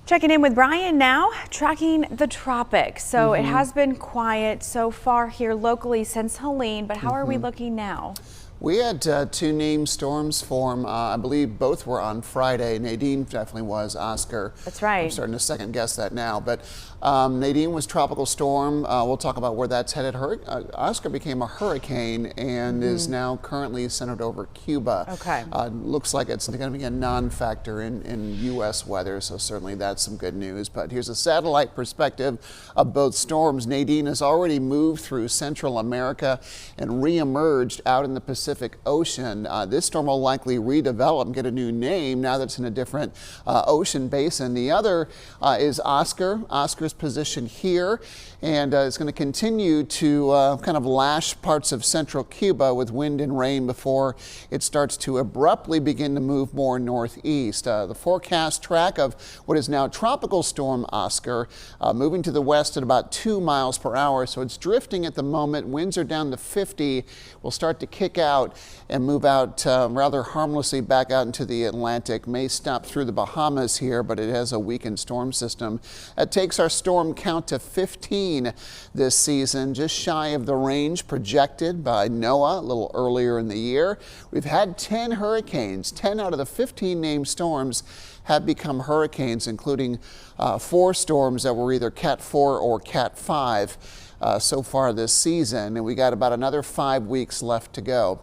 Checking in with Brian now, tracking the tropics. So it has been quiet so far here locally since Helene, but how are we looking now? We had two named storms form. I believe both were on Friday. Nadine definitely was. Oscar. That's right. I'm starting to second guess that now. But Nadine was tropical storm. We'll talk about where that's headed. Oscar became a hurricane and is now currently centered over Cuba. Okay. Looks like it's going to be a non-factor in U.S. weather, so certainly that's some good news. But here's a satellite perspective of both storms. Nadine has already moved through Central America and re-emerged out in the Pacific Ocean. This storm will likely redevelop and get a new name now that it's in a different ocean basin. The other is Oscar. Oscar's position here, and it's going to continue to kind of lash parts of central Cuba with wind and rain before it starts to abruptly begin to move more northeast. The forecast track of what is now Tropical Storm Oscar moving to the west at about 2 miles per hour, so it's drifting at the moment. Winds are down to 50. Will start to kick out and move out rather harmlessly back out into the Atlantic. May stop through the Bahamas here, but it has a weakened storm system. That takes our storm count to 15 this season, just shy of the range projected by NOAA a little earlier in the year. We've had 10 hurricanes. 10 out of the 15 named storms have become hurricanes, including 4 storms that were either Cat 4 or Cat 5 so far this season, and we got about another 5 weeks left to go.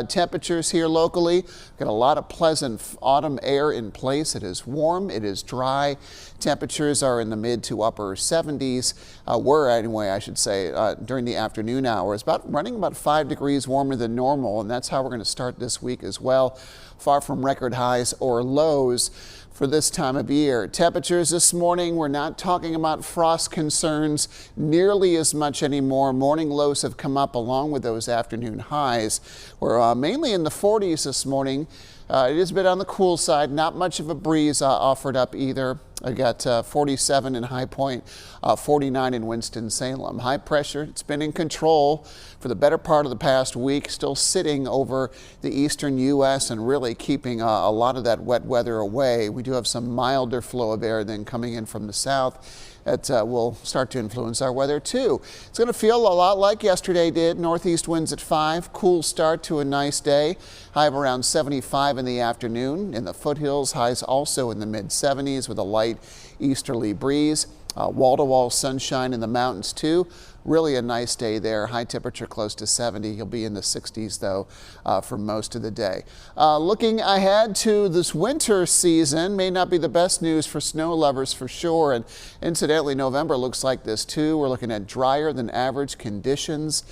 Temperatures here locally, got a lot of pleasant autumn air in place. It is warm, it is dry. Temperatures are in the mid to upper 70s. Were anyway, I should say, during the afternoon hours, running about 5 degrees warmer than normal, and that's how we're going to start this week as well. Far from record highs or lows for this time of year. Temperatures this morning, we're not talking about frost concerns nearly as much anymore. Morning lows have come up along with those afternoon highs. We're mainly in the 40s this morning. It is a bit on the cool side, not much of a breeze offered up either. I got 47 in High Point, 49 in Winston-Salem. High pressure, it's been in control for the better part of the past week, still sitting over the eastern U.S. and really keeping a lot of that wet weather away. We do have some milder flow of air then coming in from the south that will start to influence our weather too. It's going to feel a lot like yesterday did. Northeast winds at 5, cool start to a nice day. High of around 75 in the afternoon. In the foothills, highs also in the mid 70s with a light easterly breeze. Wall-to-wall sunshine in the mountains too. Really a nice day there. High temperature close to 70. You'll be in the 60s though for most of the day. Looking ahead to this winter season, may not be the best news for snow lovers for sure. And incidentally, November looks like this too. We're looking at drier than average conditions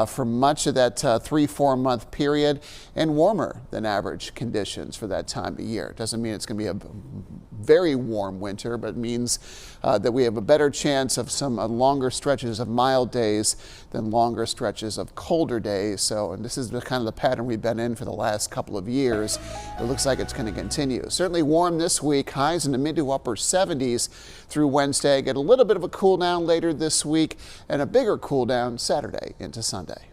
for much of that 3-4 month period, and warmer than average conditions for that time of year. Doesn't mean it's going to be a very warm winter, but it means that we have a better chance of some longer stretches of mild days than longer stretches of colder days. So, and this is kind of the pattern we've been in for the last couple of years. It looks like it's going to continue. Certainly warm this week, highs in the mid to upper 70s through Wednesday. Get a little bit of a cool down later this week and a bigger cool down Saturday into Sunday.